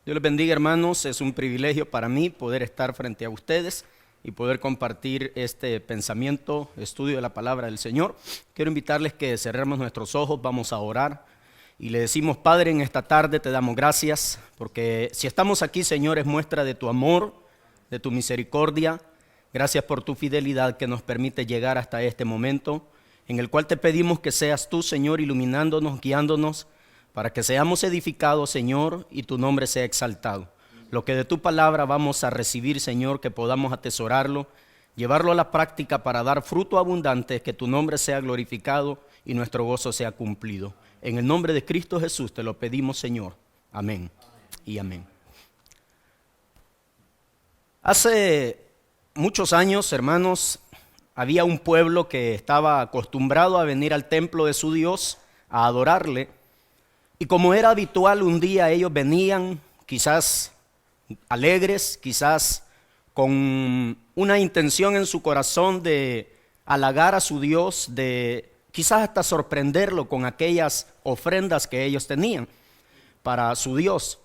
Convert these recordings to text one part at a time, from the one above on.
Dios les bendiga, hermanos. Es un privilegio para mí poder estar frente a ustedes y poder compartir este pensamiento, estudio de la palabra del Señor. Quiero invitarles que cerremos nuestros ojos, vamos a orar y le decimos: Padre, en esta tarde te damos gracias porque si estamos aquí, Señor, es muestra de tu amor, de tu misericordia. Gracias por tu fidelidad que nos permite llegar hasta este momento en el cual te pedimos que seas tú, Señor, iluminándonos, guiándonos, para que seamos edificados, Señor, y tu nombre sea exaltado. Lo que de tu palabra vamos a recibir, Señor, que podamos atesorarlo, llevarlo a la práctica para dar fruto abundante, que tu nombre sea glorificado y nuestro gozo sea cumplido. En el nombre de Cristo Jesús te lo pedimos, Señor. Amén y amén. Hace muchos años, hermanos, había un pueblo que estaba acostumbrado a venir al templo de su Dios, a adorarle. Y como era habitual, un día ellos venían quizás alegres, quizás con una intención en su corazón de halagar a su Dios, de quizás hasta sorprenderlo con aquellas ofrendas que ellos tenían para su Dios.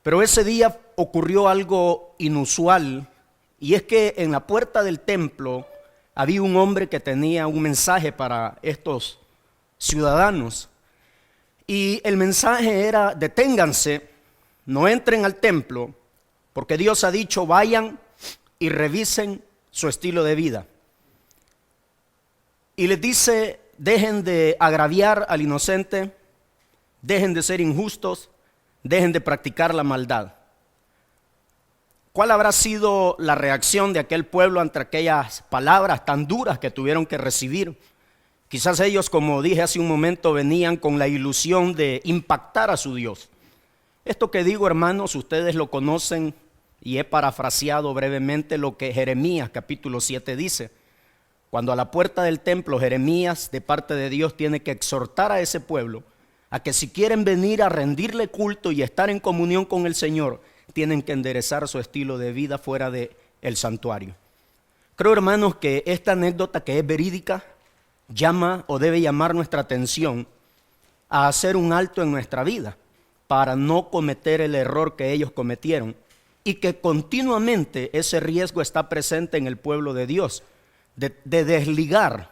Pero ese día ocurrió algo inusual, y es que en la puerta del templo había un hombre que tenía un mensaje para estos ciudadanos. Y el mensaje era: deténganse, no entren al templo, porque Dios ha dicho vayan y revisen su estilo de vida. Y les dice: dejen de agraviar al inocente, dejen de ser injustos, dejen de practicar la maldad. ¿Cuál habrá sido la reacción de aquel pueblo ante aquellas palabras tan duras que tuvieron que recibir? Quizás ellos, como dije hace un momento, venían con la ilusión de impactar a su Dios. Esto que digo, hermanos, ustedes lo conocen y he parafraseado brevemente lo que Jeremías capítulo 7 dice. Cuando a la puerta del templo Jeremías, de parte de Dios, tiene que exhortar a ese pueblo a que si quieren venir a rendirle culto y estar en comunión con el Señor, tienen que enderezar su estilo de vida fuera del santuario. Creo, hermanos, que esta anécdota, que es verídica, llama o debe llamar nuestra atención a hacer un alto en nuestra vida para no cometer el error que ellos cometieron, y que continuamente ese riesgo está presente en el pueblo de Dios, de desligar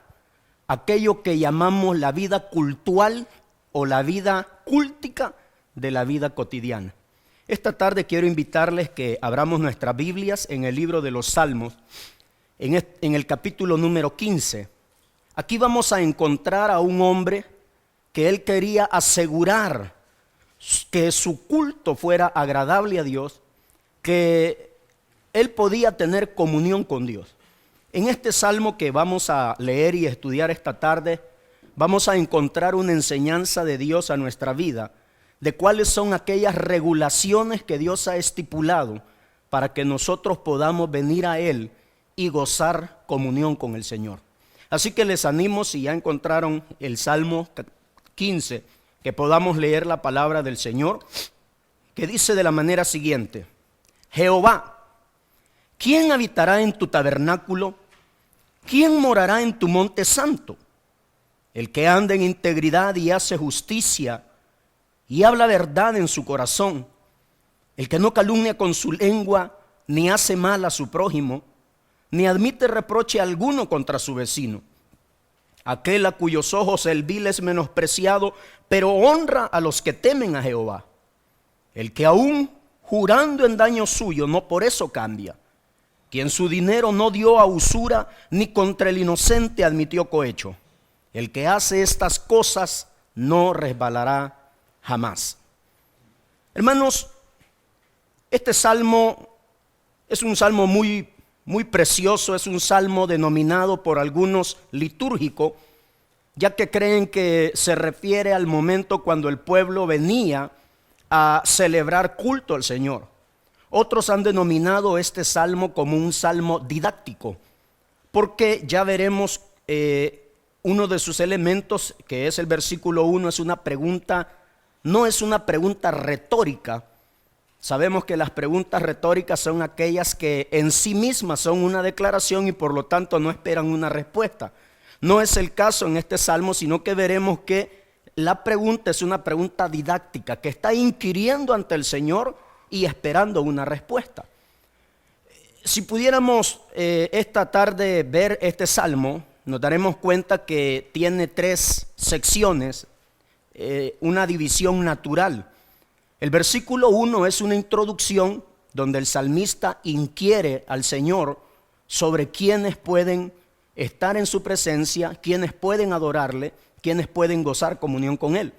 aquello que llamamos la vida cultual o la vida cúltica de la vida cotidiana. Esta tarde quiero invitarles que abramos nuestras Biblias en el libro de los Salmos, en el capítulo número 15. Aquí vamos a encontrar a un hombre que él quería asegurar que su culto fuera agradable a Dios, que él podía tener comunión con Dios. En este salmo que vamos a leer y estudiar esta tarde, vamos a encontrar una enseñanza de Dios a nuestra vida, de cuáles son aquellas regulaciones que Dios ha estipulado para que nosotros podamos venir a Él y gozar comunión con el Señor. Así que les animo, si ya encontraron el Salmo 15, que podamos leer la palabra del Señor, que dice de la manera siguiente: Jehová, ¿quién habitará en tu tabernáculo? ¿Quién morará en tu monte santo? El que anda en integridad y hace justicia y habla verdad en su corazón, el que no calumnia con su lengua, ni hace mal a su prójimo, ni admite reproche alguno contra su vecino. Aquel a cuyos ojos el vil es menospreciado, pero honra a los que temen a Jehová. El que aún jurando en daño suyo, no por eso cambia. Quien su dinero no dio a usura, ni contra el inocente admitió cohecho. El que hace estas cosas no resbalará jamás. Hermanos, este salmo es un salmo muy precioso, es un salmo denominado por algunos litúrgico, ya que creen que se refiere al momento cuando el pueblo venía a celebrar culto al Señor. Otros han denominado este salmo como un salmo didáctico, porque ya veremos uno de sus elementos, que es el versículo 1, es una pregunta, no es una pregunta retórica. Sabemos que las preguntas retóricas son aquellas que en sí mismas son una declaración y por lo tanto no esperan una respuesta. No es el caso en este salmo, sino que veremos que la pregunta es una pregunta didáctica que está inquiriendo ante el Señor y esperando una respuesta. Si pudiéramos esta tarde ver este salmo, nos daremos cuenta que tiene 3 secciones, una división natural. El versículo 1 es una introducción donde el salmista inquiere al Señor sobre quiénes pueden estar en su presencia, quiénes pueden adorarle, quiénes pueden gozar comunión con él.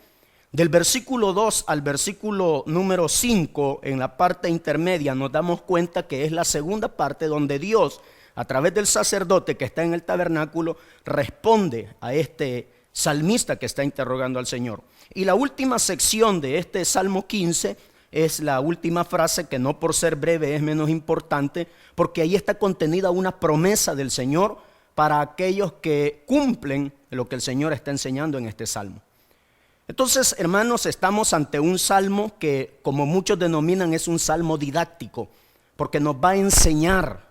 Del versículo 2 al versículo número 5, en la parte intermedia, nos damos cuenta que es la segunda parte donde Dios, a través del sacerdote que está en el tabernáculo, responde a este salmista que está interrogando al Señor. Y la última sección de este Salmo 15 es la última frase, que no por ser breve es menos importante, porque ahí está contenida una promesa del Señor para aquellos que cumplen lo que el Señor está enseñando en este salmo. Entonces, hermanos, estamos ante un salmo que, como muchos denominan, es un salmo didáctico, porque nos va a enseñar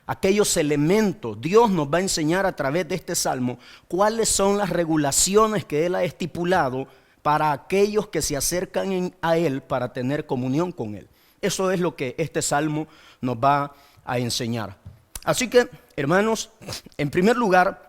aquellos elementos. Dios nos va a enseñar a través de este salmo cuáles son las regulaciones que Él ha estipulado para aquellos que se acercan a Él para tener comunión con Él. Eso es lo que este salmo nos va a enseñar. Así que, hermanos, en primer lugar,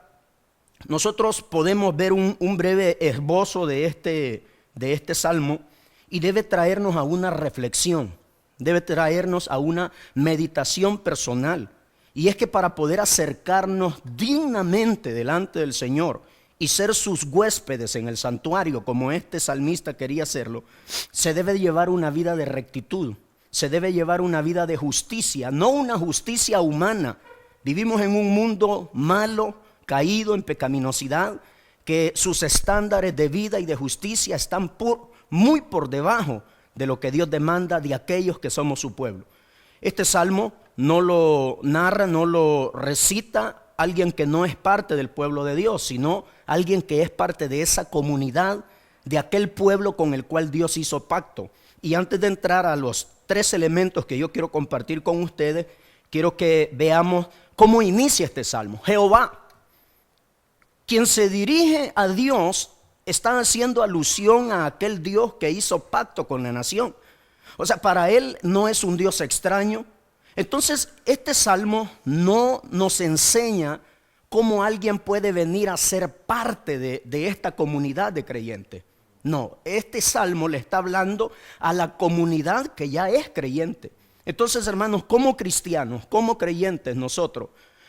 nosotros podemos ver un breve esbozo de este salmo, y debe traernos a una reflexión, debe traernos a una meditación personal. Y es que para poder acercarnos dignamente delante del Señor y ser sus huéspedes en el santuario, como este salmista quería hacerlo, se debe llevar una vida de rectitud, se debe llevar una vida de justicia, no una justicia humana. Vivimos en un mundo malo, caído en pecaminosidad, que sus estándares de vida y de justicia están muy por debajo de lo que Dios demanda de aquellos que somos su pueblo. Este salmo no lo narra, no lo recita alguien que no es parte del pueblo de Dios, sino alguien que es parte de esa comunidad, de aquel pueblo con el cual Dios hizo pacto. Y antes de entrar a los 3 elementos que yo quiero compartir con ustedes, quiero que veamos cómo inicia este salmo. Jehová, quien se dirige a Dios, está haciendo alusión a aquel Dios que hizo pacto con la nación. O sea, para él no es un Dios extraño. Entonces, este salmo no nos enseña cómo alguien puede venir a ser parte de esta comunidad de creyentes. No, este salmo le está hablando a la comunidad que ya es creyente. Entonces, hermanos, como cristianos, como creyentes, nosotros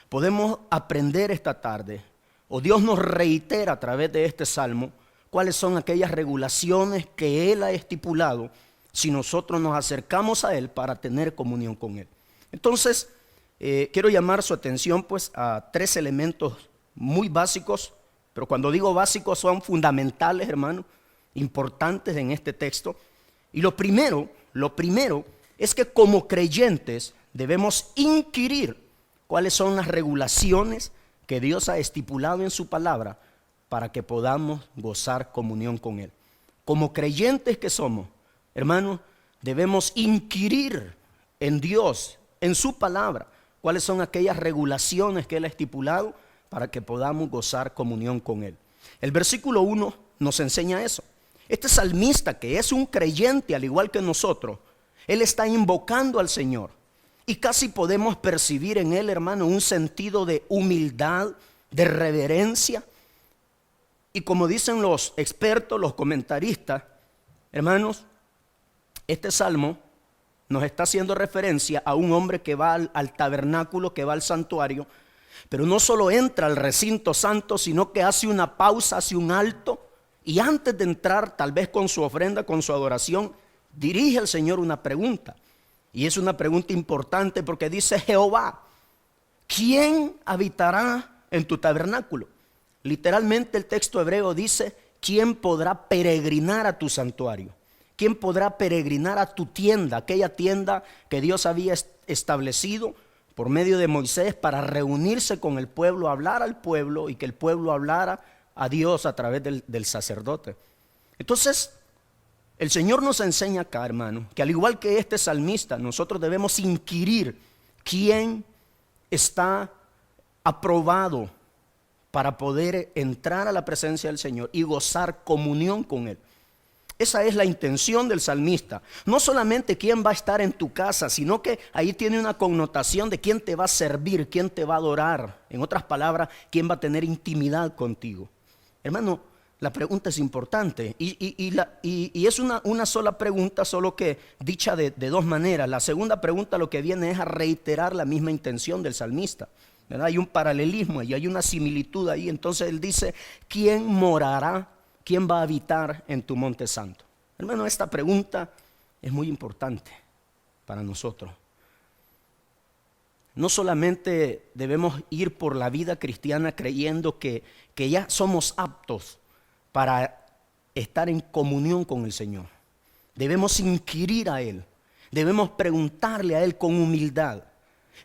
podemos aprender esta tarde, o Dios nos reitera a través de este salmo, cuáles son aquellas regulaciones que Él ha estipulado si nosotros nos acercamos a Él para tener comunión con Él. Entonces, quiero llamar su atención pues a 3 elementos muy básicos, pero cuando digo básicos son fundamentales, hermanos, importantes en este texto. Y lo primero es que como creyentes debemos inquirir cuáles son las regulaciones que Dios ha estipulado en su palabra para que podamos gozar comunión con Él. Como creyentes que somos, hermanos, debemos inquirir en Dios, en su palabra, cuáles son aquellas regulaciones que Él ha estipulado para que podamos gozar comunión con Él. El versículo 1 nos enseña eso. Este salmista, que es un creyente al igual que nosotros, él está invocando al Señor. Y casi podemos percibir en él, hermano, un sentido de humildad, de reverencia. Y como dicen los expertos, los comentaristas, hermanos, este salmo nos está haciendo referencia a un hombre que va al tabernáculo, que va al santuario, pero no solo entra al recinto santo, sino que hace una pausa, hace un alto, y antes de entrar, tal vez con su ofrenda, con su adoración, dirige al Señor una pregunta. Y es una pregunta importante porque dice: Jehová, ¿quién habitará en tu tabernáculo? Literalmente el texto hebreo dice: ¿quién podrá peregrinar a tu santuario? ¿Quién podrá peregrinar a tu tienda? Aquella tienda que Dios había establecido por medio de Moisés para reunirse con el pueblo, hablar al pueblo y que el pueblo hablara a Dios a través del sacerdote. Entonces, el Señor nos enseña acá, hermano, que al igual que este salmista, nosotros debemos inquirir quién está aprobado para poder entrar a la presencia del Señor y gozar comunión con Él. Esa es la intención del salmista. No solamente quién va a estar en tu casa, sino que ahí tiene una connotación de quién te va a servir, quién te va a adorar. En otras palabras, quién va a tener intimidad contigo. Hermano, la pregunta es importante y es una sola pregunta, solo que dicha de dos maneras. La segunda pregunta lo que viene es a reiterar la misma intención del salmista, ¿verdad? Hay un paralelismo y hay una similitud ahí. Entonces él dice, ¿quién morará? ¿Quién va a habitar en tu monte santo? Hermano, esta pregunta es muy importante para nosotros. No solamente debemos ir por la vida cristiana creyendo que ya somos aptos para estar en comunión con el Señor. Debemos inquirir a Él. Debemos preguntarle a Él con humildad.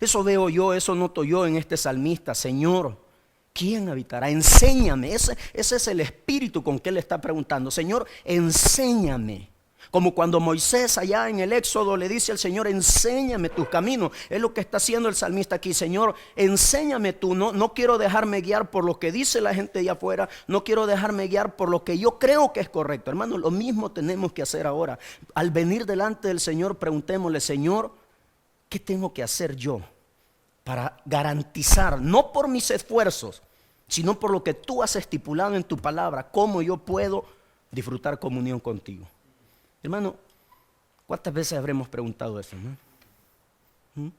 Eso veo yo, eso noto yo en este salmista. Señor, ¿quién habitará? Enséñame. Ese es el espíritu con que él está preguntando. Señor, enséñame. Como cuando Moisés allá en el Éxodo le dice al Señor, enséñame tus caminos. Es lo que está haciendo el salmista aquí. Señor, enséñame tú. No quiero dejarme guiar por lo que dice la gente de afuera. No quiero dejarme guiar por lo que yo creo que es correcto. Hermano, lo mismo tenemos que hacer ahora. Al venir delante del Señor, preguntémosle, Señor, ¿qué tengo que hacer yo para garantizar, no por mis esfuerzos, sino por lo que tú has estipulado en tu palabra, cómo yo puedo disfrutar comunión contigo? Hermano, ¿cuántas veces habremos preguntado eso, no?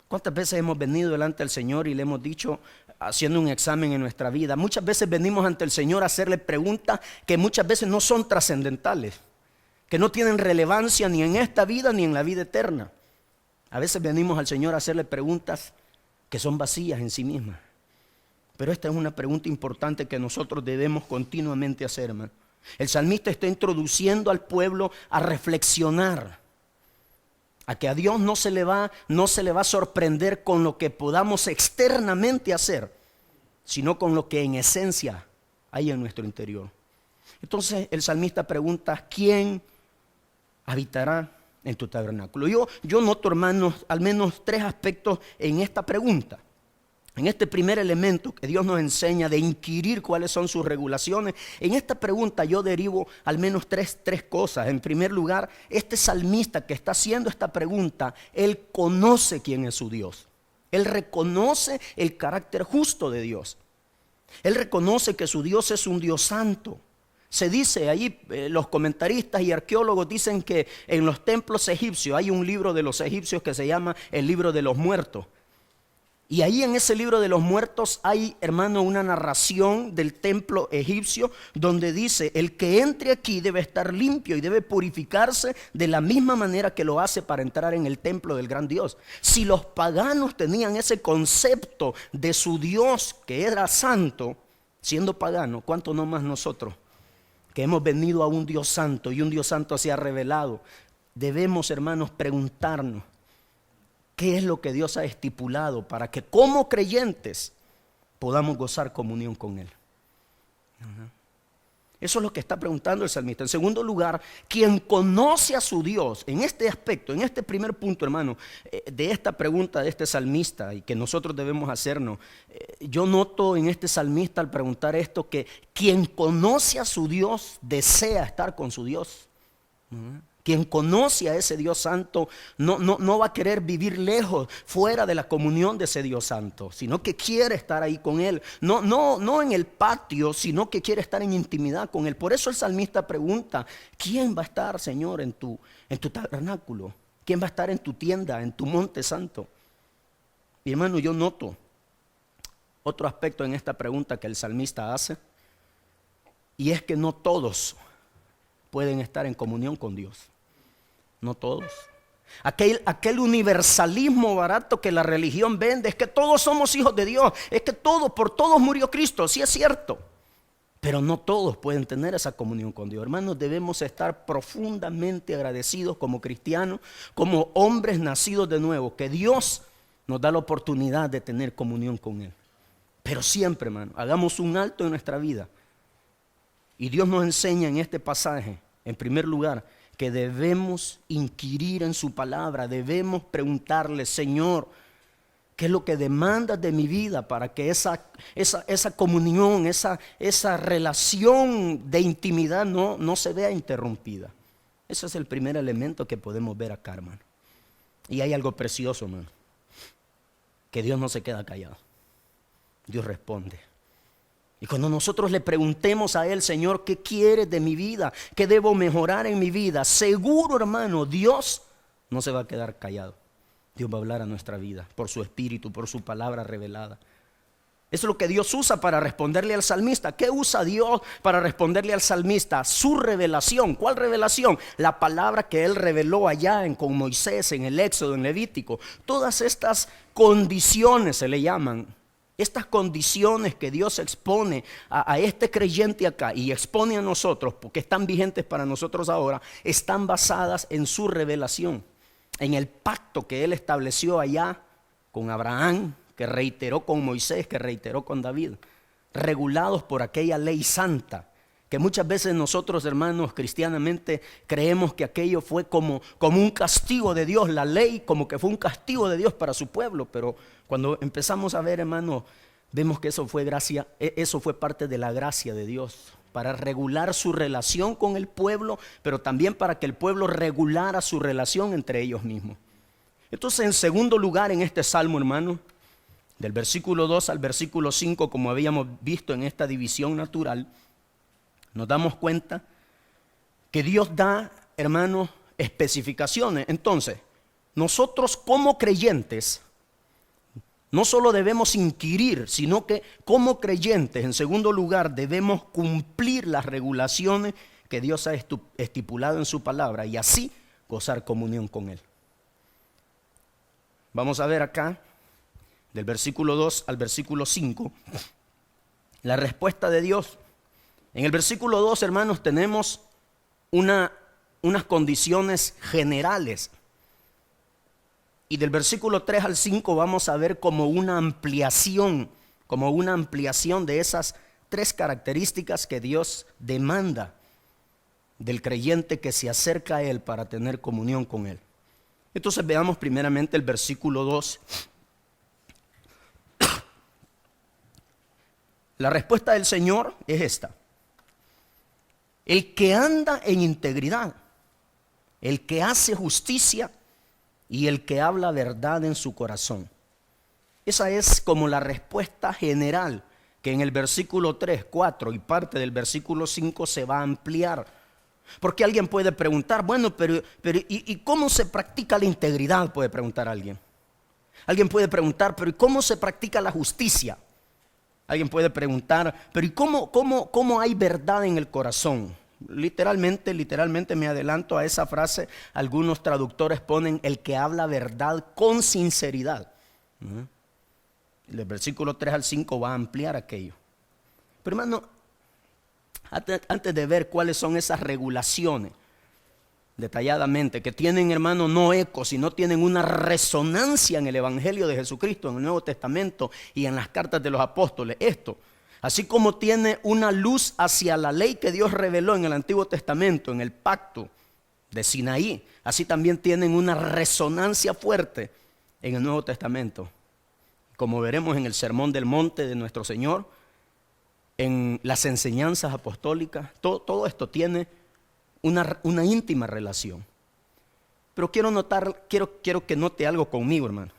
¿Cuántas veces hemos venido delante del Señor y le hemos dicho, haciendo un examen en nuestra vida? Muchas veces venimos ante el Señor a hacerle preguntas que muchas veces no son trascendentales, que no tienen relevancia ni en esta vida ni en la vida eterna. A veces venimos al Señor a hacerle preguntas que son vacías en sí mismas. Pero esta es una pregunta importante que nosotros debemos continuamente hacer, hermano. El salmista está introduciendo al pueblo a reflexionar, a que a Dios no se le va a sorprender con lo que podamos externamente hacer, sino con lo que en esencia hay en nuestro interior. Entonces el salmista pregunta, ¿quién habitará en tu tabernáculo? Yo noto, hermanos, al menos tres aspectos en esta pregunta. En este primer elemento que Dios nos enseña de inquirir cuáles son sus regulaciones, en esta pregunta yo derivo al menos tres cosas. En primer lugar, este salmista que está haciendo esta pregunta, él conoce quién es su Dios. Él reconoce el carácter justo de Dios. Él reconoce que su Dios es un Dios santo. Se dice ahí, los comentaristas y arqueólogos dicen que en los templos egipcios hay un libro de los egipcios que se llama el libro de los muertos. Y ahí en ese libro de los muertos hay, hermano, una narración del templo egipcio donde dice, el que entre aquí debe estar limpio y debe purificarse de la misma manera que lo hace para entrar en el templo del gran Dios. Si los paganos tenían ese concepto de su Dios que era santo, siendo pagano, ¿cuánto no más nosotros? Que hemos venido a un Dios santo y un Dios santo se ha revelado. Debemos, hermanos, preguntarnos, ¿qué es lo que Dios ha estipulado para que como creyentes podamos gozar comunión con Él? Eso es lo que está preguntando el salmista. En segundo lugar, quien conoce a su Dios, en este aspecto, en este primer punto, hermano, de esta pregunta de este salmista y que nosotros debemos hacernos, yo noto en este salmista al preguntar esto que quien conoce a su Dios desea estar con su Dios. Quien conoce a ese Dios santo no va a querer vivir lejos, fuera de la comunión de ese Dios santo, sino que quiere estar ahí con Él. No en el patio, sino que quiere estar en intimidad con Él. Por eso el salmista pregunta, ¿quién va a estar, Señor, en tu tabernáculo? ¿Quién va a estar en tu tienda, en tu monte santo? Y hermano, yo noto otro aspecto en esta pregunta que el salmista hace, y es que no todos pueden estar en comunión con Dios. No todos. Aquel universalismo barato que la religión vende es que todos somos hijos de Dios, es que por todos murió Cristo, sí es cierto, pero no todos pueden tener esa comunión con Dios. Hermanos, debemos estar profundamente agradecidos como cristianos, como hombres nacidos de nuevo, que Dios nos da la oportunidad de tener comunión con Él. Pero siempre, hermano, hagamos un alto en nuestra vida. Y Dios nos enseña en este pasaje, en primer lugar, que debemos inquirir en su palabra, debemos preguntarle, Señor, ¿Qué es lo que demandas de mi vida para que esa comunión, esa relación de intimidad no se vea interrumpida? Ese es el primer elemento que podemos ver acá, hermano. Y hay algo precioso, hermano, que Dios no se queda callado. Dios responde. Y cuando nosotros le preguntemos a Él, Señor, ¿qué quieres de mi vida? ¿Qué debo mejorar en mi vida? Seguro, hermano, Dios no se va a quedar callado. Dios va a hablar a nuestra vida por su espíritu, por su palabra revelada. Eso es lo que Dios usa para responderle al salmista. ¿Qué usa Dios para responderle al salmista? Su revelación. ¿Cuál revelación? La palabra que Él reveló allá con Moisés, en el Éxodo, en Levítico. Todas estas condiciones se le llaman. Estas condiciones que Dios expone a este creyente acá y expone a nosotros, porque están vigentes para nosotros ahora, están basadas en su revelación. En el pacto que Él estableció allá con Abraham, que reiteró con Moisés, que reiteró con David, regulados por aquella ley santa, que muchas veces nosotros, hermanos, cristianamente creemos que aquello fue como un castigo de Dios, la ley como que fue un castigo de Dios para su pueblo, pero cuando empezamos a ver, hermanos, vemos que eso fue gracia, eso fue parte de la gracia de Dios, para regular su relación con el pueblo, pero también para que el pueblo regulara su relación entre ellos mismos. Entonces, en segundo lugar, en este salmo, hermano, del versículo 2 al versículo 5, como habíamos visto en esta división natural, nos damos cuenta que Dios da, hermanos, especificaciones. Entonces, nosotros como creyentes, no solo debemos inquirir, sino que como creyentes, en segundo lugar, debemos cumplir las regulaciones que Dios ha estipulado en su palabra y así gozar comunión con Él. Vamos a ver acá, del versículo 2 al versículo 5, la respuesta de Dios. En el versículo 2, hermanos, tenemos unas condiciones generales. Y del versículo 3 al 5 vamos a ver como una ampliación de esas tres características que Dios demanda del creyente que se acerca a Él para tener comunión con Él. Entonces veamos primeramente el versículo 2. La respuesta del Señor es esta: el que anda en integridad, el que hace justicia y el que habla verdad en su corazón. Esa es como la respuesta general que en el versículo 3, 4 y parte del versículo 5 se va a ampliar. Porque alguien puede preguntar, bueno, pero ¿y cómo se practica la integridad? Puede preguntar alguien. Alguien puede preguntar, pero ¿y cómo se practica la justicia? Alguien puede preguntar, pero ¿y cómo hay verdad en el corazón? Literalmente me adelanto a esa frase. Algunos traductores ponen el que habla verdad con sinceridad. El versículo 3 al 5 va a ampliar aquello. Pero hermano, antes de ver cuáles son esas regulaciones detalladamente, que tienen, hermano, no eco, sino tienen una resonancia en el Evangelio de Jesucristo, en el Nuevo Testamento y en las cartas de los apóstoles. Esto, así como tiene una luz hacia la ley que Dios reveló en el Antiguo Testamento, en el pacto de Sinaí, así también tienen una resonancia fuerte en el Nuevo Testamento. Como veremos en el Sermón del Monte de nuestro Señor, en las enseñanzas apostólicas, todo esto tiene una íntima relación. Pero quiero que note algo conmigo, hermano.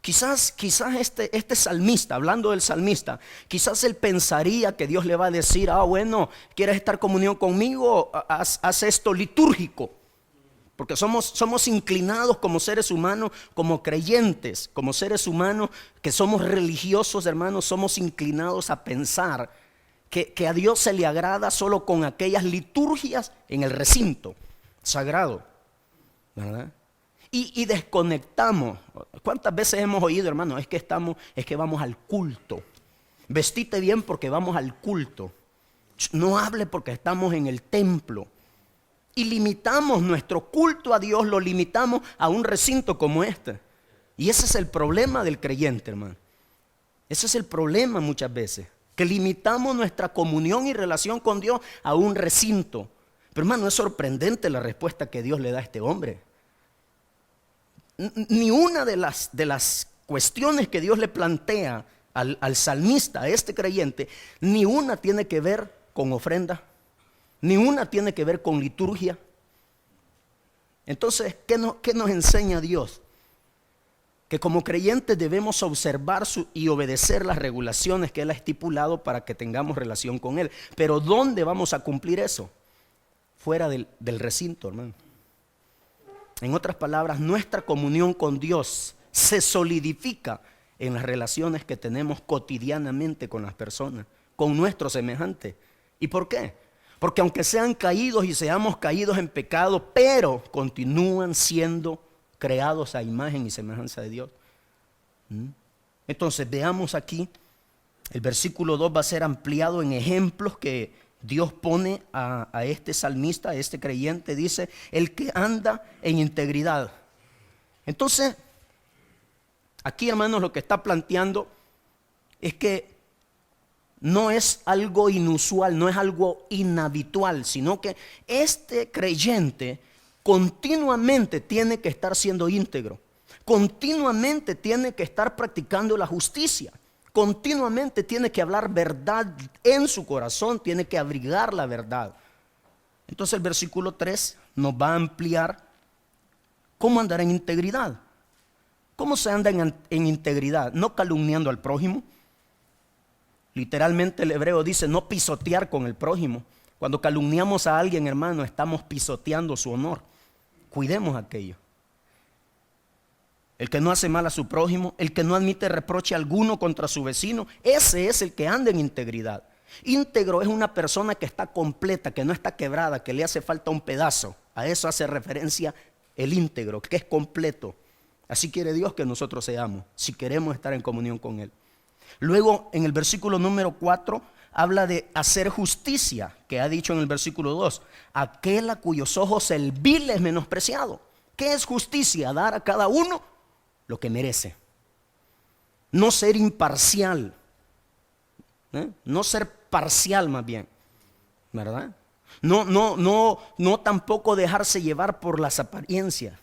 Quizás este salmista, hablando del salmista, quizás él pensaría que Dios le va a decir, bueno, ¿quieres estar en comunión conmigo? Haz esto litúrgico. Porque somos inclinados como seres humanos, como creyentes, como seres humanos que somos religiosos, hermanos, somos inclinados a pensar que a Dios se le agrada solo con aquellas liturgias en el recinto sagrado, ¿verdad? Y desconectamos. ¿Cuántas veces hemos oído, hermano? Es que vamos al culto. Vestite bien porque vamos al culto. No hable porque estamos en el templo. Y limitamos nuestro culto a Dios, lo limitamos a un recinto como este. Y ese es el problema del creyente, hermano. Ese es el problema muchas veces, que limitamos nuestra comunión y relación con Dios a un recinto. Pero hermano, es sorprendente la respuesta que Dios le da a este hombre. Ni una de las cuestiones que Dios le plantea al salmista, a este creyente, ni una tiene que ver con ofrenda, ni una tiene que ver con liturgia. Entonces, ¿qué nos enseña Dios? Que como creyentes debemos observar y obedecer las regulaciones que Él ha estipulado para que tengamos relación con Él. Pero ¿dónde vamos a cumplir eso? Fuera del recinto, hermano. En otras palabras, nuestra comunión con Dios se solidifica en las relaciones que tenemos cotidianamente con las personas, con nuestros semejantes. ¿Y por qué? Porque aunque sean caídos y seamos caídos en pecado, pero continúan siendo creados a imagen y semejanza de Dios. Entonces veamos aquí, el versículo 2 va a ser ampliado en ejemplos que Dios pone a este salmista, a este creyente. Dice, el que anda en integridad. Entonces, aquí, hermanos, lo que está planteando es que no es algo inusual, no es algo inhabitual, sino que este creyente continuamente tiene que estar siendo íntegro, continuamente tiene que estar practicando la justicia, continuamente tiene que hablar verdad en su corazón, tiene que abrigar la verdad. Entonces el versículo 3 nos va a ampliar cómo andar en integridad. ¿Cómo se anda en integridad? No calumniando al prójimo. Literalmente el hebreo dice no pisotear con el prójimo. Cuando calumniamos a alguien, hermano, estamos pisoteando su honor. Cuidemos aquello. El que no hace mal a su prójimo, el que no admite reproche alguno contra su vecino, ese es el que anda en integridad. Íntegro es una persona que está completa, que no está quebrada, que le hace falta un pedazo. A eso hace referencia el íntegro, que es completo. Así quiere Dios que nosotros seamos, si queremos estar en comunión con Él. Luego, en el versículo número 4, habla de hacer justicia, que ha dicho en el versículo 2, aquel a cuyos ojos el vil es menospreciado. ¿Qué es justicia? Dar a cada uno lo que merece. No ser imparcial, no ser parcial más bien, ¿verdad? No tampoco dejarse llevar por las apariencias.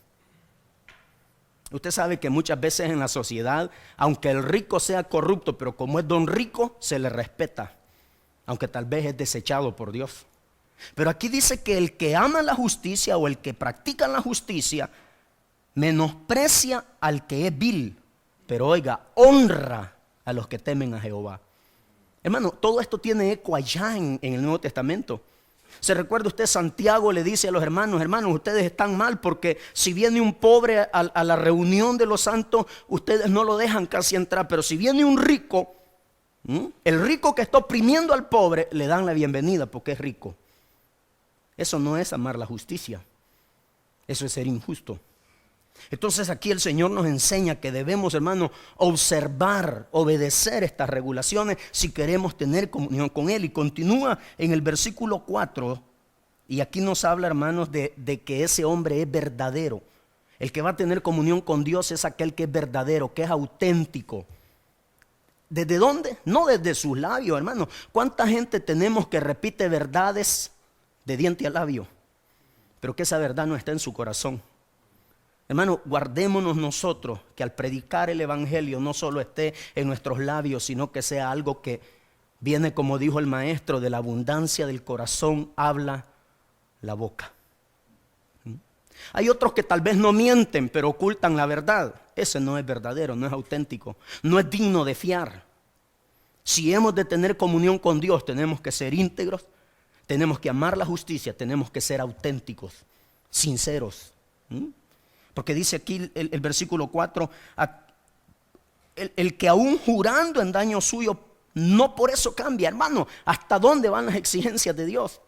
Usted sabe que muchas veces en la sociedad, aunque el rico sea corrupto, pero como es don rico, se le respeta, aunque tal vez es desechado por Dios. Pero aquí dice que el que ama la justicia o el que practica la justicia, menosprecia al que es vil, pero oiga, honra a los que temen a Jehová. Hermano, todo esto tiene eco allá en el Nuevo Testamento. ¿Se recuerda usted? Santiago le dice a los hermanos, ustedes están mal porque si viene un pobre a la reunión de los santos, ustedes no lo dejan casi entrar, pero si viene un rico, el rico que está oprimiendo al pobre, le dan la bienvenida porque es rico. Eso no es amar la justicia, eso es ser injusto. Entonces aquí el Señor nos enseña que debemos, hermano, observar, obedecer estas regulaciones si queremos tener comunión con Él. Y continúa en el versículo 4, y aquí nos habla, hermanos, de que ese hombre es verdadero. El que va a tener comunión con Dios es aquel que es verdadero, que es auténtico. ¿Desde dónde? No desde sus labios, hermano. ¿Cuánta gente tenemos que repite verdades de diente a labio, pero que esa verdad no está en su corazón? Hermano, guardémonos nosotros que al predicar el evangelio no solo esté en nuestros labios, sino que sea algo que viene, como dijo el maestro, de la abundancia del corazón habla la boca. Hay otros que tal vez no mienten, pero ocultan la verdad. Ese no es verdadero, no es auténtico, no es digno de fiar. Si hemos de tener comunión con Dios, tenemos que ser íntegros, tenemos que amar la justicia, tenemos que ser auténticos, sinceros. Porque dice aquí el versículo 4, el que aún jurando en daño suyo, no por eso cambia, hermano. ¿Hasta dónde van las exigencias de Dios?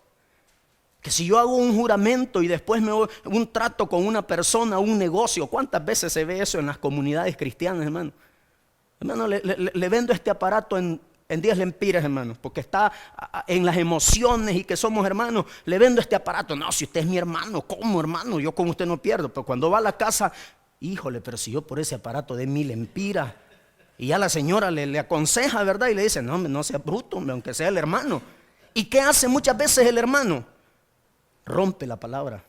Que si yo hago un juramento y después me hago un trato con una persona, un negocio, ¿cuántas veces se ve eso en las comunidades cristianas, hermano? Hermano, le vendo este aparato en 10 lempiras, hermano, porque está en las emociones y que somos hermanos. Le vendo este aparato. No, si usted es mi hermano, ¿cómo, hermano? Yo con usted no pierdo. Pero cuando va a la casa, híjole, pero si yo por ese aparato de 1000 lempiras, y ya la señora le aconseja, ¿verdad? Y le dice, no, no sea bruto, aunque sea el hermano. ¿Y qué hace muchas veces el hermano? Rompe la palabra.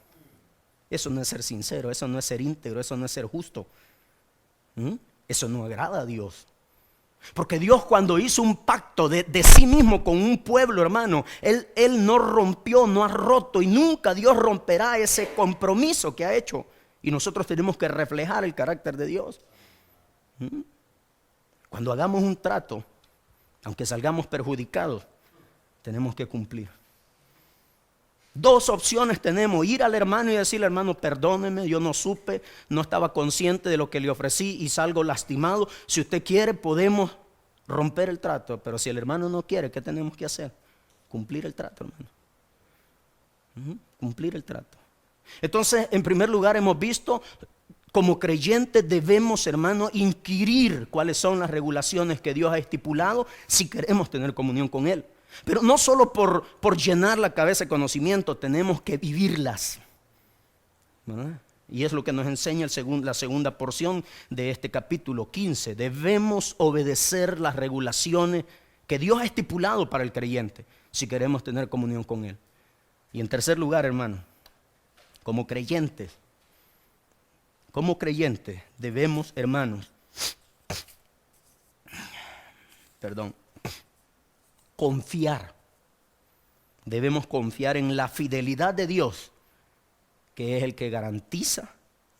Eso no es ser sincero, eso no es ser íntegro, eso no es ser justo. Eso no agrada a Dios. Porque Dios, cuando hizo un pacto de sí mismo con un pueblo, hermano, Él no rompió, no ha roto, y nunca Dios romperá ese compromiso que ha hecho. Y nosotros tenemos que reflejar el carácter de Dios. Cuando hagamos un trato, aunque salgamos perjudicados, tenemos que cumplir. Dos opciones tenemos: ir al hermano y decirle: hermano, perdóneme, yo no supe, no estaba consciente de lo que le ofrecí y salgo lastimado. Si usted quiere, podemos romper el trato, pero si el hermano no quiere, ¿qué tenemos que hacer? Cumplir el trato, hermano. Cumplir el trato. Entonces, en primer lugar, hemos visto, como creyentes debemos, hermano, inquirir cuáles son las regulaciones que Dios ha estipulado si queremos tener comunión con Él. Pero no solo por llenar la cabeza de conocimiento, tenemos que vivirlas, ¿verdad? Y es lo que nos enseña la segunda porción de este capítulo 15. Debemos obedecer las regulaciones que Dios ha estipulado para el creyente si queremos tener comunión con Él. Y en tercer lugar, hermano, como creyentes debemos, hermanos, confiar. Debemos confiar en la fidelidad de Dios, que es el que garantiza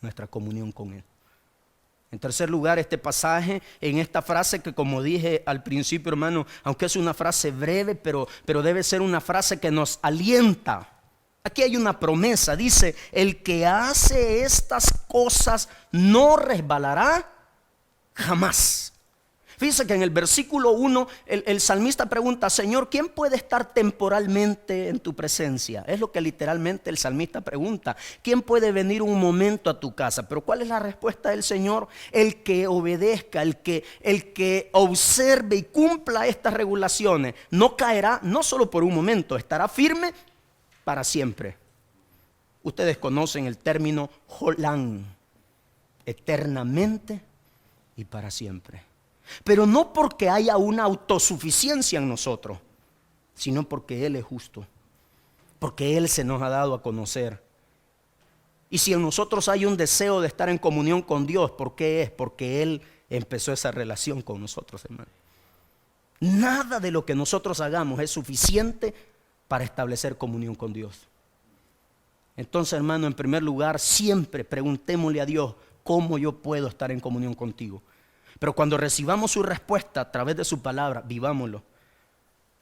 nuestra comunión con Él. En tercer lugar, este pasaje, en esta frase que, como dije al principio, hermano, aunque es una frase breve, pero debe ser una frase que nos alienta. Aquí hay una promesa, dice: el que hace estas cosas no resbalará jamás. Fíjense que en el versículo 1 el salmista pregunta: Señor, ¿quién puede estar temporalmente en tu presencia? Es lo que literalmente el salmista pregunta. ¿Quién puede venir un momento a tu casa? Pero ¿cuál es la respuesta del Señor? El que obedezca, el que observe y cumpla estas regulaciones, no caerá, no solo por un momento, estará firme para siempre. Ustedes conocen el término Jolán, eternamente y para siempre. Pero no porque haya una autosuficiencia en nosotros, sino porque Él es justo, porque Él se nos ha dado a conocer. Y si en nosotros hay un deseo de estar en comunión con Dios, ¿por qué es? Porque Él empezó esa relación con nosotros, hermano. Nada de lo que nosotros hagamos es suficiente para establecer comunión con Dios. Entonces, hermano, en primer lugar, siempre preguntémosle a Dios: ¿cómo yo puedo estar en comunión contigo? Pero cuando recibamos su respuesta a través de su palabra, vivámoslo.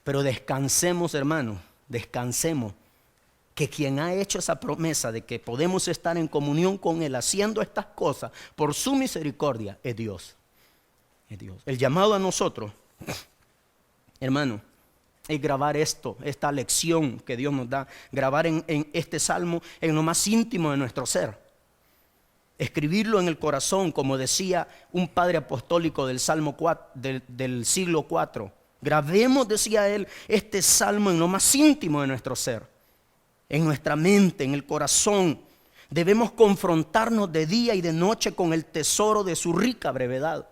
Pero descansemos, hermano, descansemos, que quien ha hecho esa promesa de que podemos estar en comunión con Él haciendo estas cosas por su misericordia es Dios. Es Dios. El llamado a nosotros, hermano, es grabar esta lección que Dios nos da, grabar en este salmo en lo más íntimo de nuestro ser. Escribirlo en el corazón, como decía un padre apostólico del Salmo 4, del siglo IV. Grabemos, decía él, este salmo en lo más íntimo de nuestro ser, en nuestra mente, en el corazón. Debemos confrontarnos de día y de noche con el tesoro de su rica brevedad.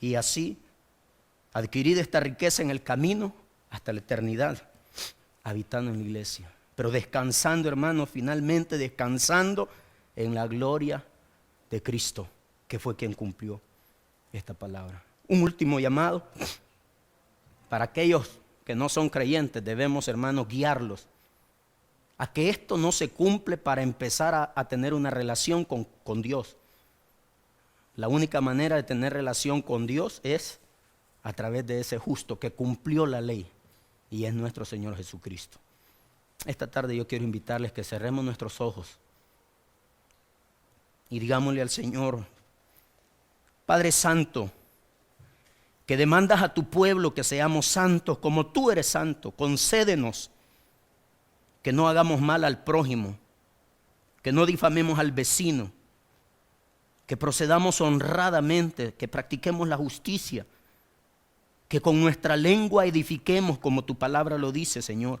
Y así, adquirir esta riqueza en el camino hasta la eternidad, habitando en la iglesia. Pero descansando, hermano, finalmente descansando en la gloria de Cristo, que fue quien cumplió esta palabra. Un último llamado para aquellos que no son creyentes. Debemos, hermanos, guiarlos a que esto no se cumple para empezar a tener una relación con Dios. La única manera de tener relación con Dios es a través de ese justo que cumplió la ley, y es nuestro Señor Jesucristo. Esta tarde yo quiero invitarles que cerremos nuestros ojos y digámosle al Señor: Padre Santo, que demandas a tu pueblo que seamos santos como tú eres santo, concédenos que no hagamos mal al prójimo, que no difamemos al vecino, que procedamos honradamente, que practiquemos la justicia, que con nuestra lengua edifiquemos como tu palabra lo dice, Señor,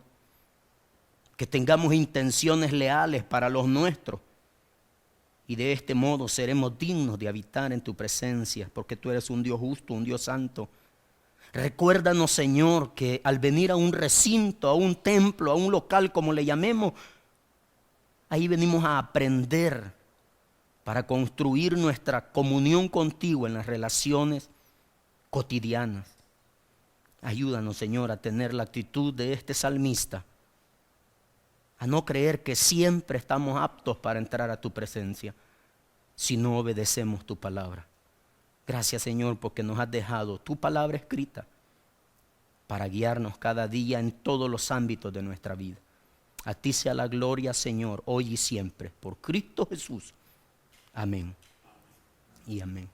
que tengamos intenciones leales para los nuestros, y de este modo seremos dignos de habitar en tu presencia, porque tú eres un Dios justo, un Dios santo. Recuérdanos, Señor, que al venir a un recinto, a un templo, a un local, como le llamemos, ahí venimos a aprender para construir nuestra comunión contigo en las relaciones cotidianas. Ayúdanos, Señor, a tener la actitud de este salmista, a no creer que siempre estamos aptos para entrar a tu presencia si no obedecemos tu palabra. Gracias, Señor, porque nos has dejado tu palabra escrita para guiarnos cada día en todos los ámbitos de nuestra vida. A ti sea la gloria, Señor, hoy y siempre, por Cristo Jesús. Amén y amén.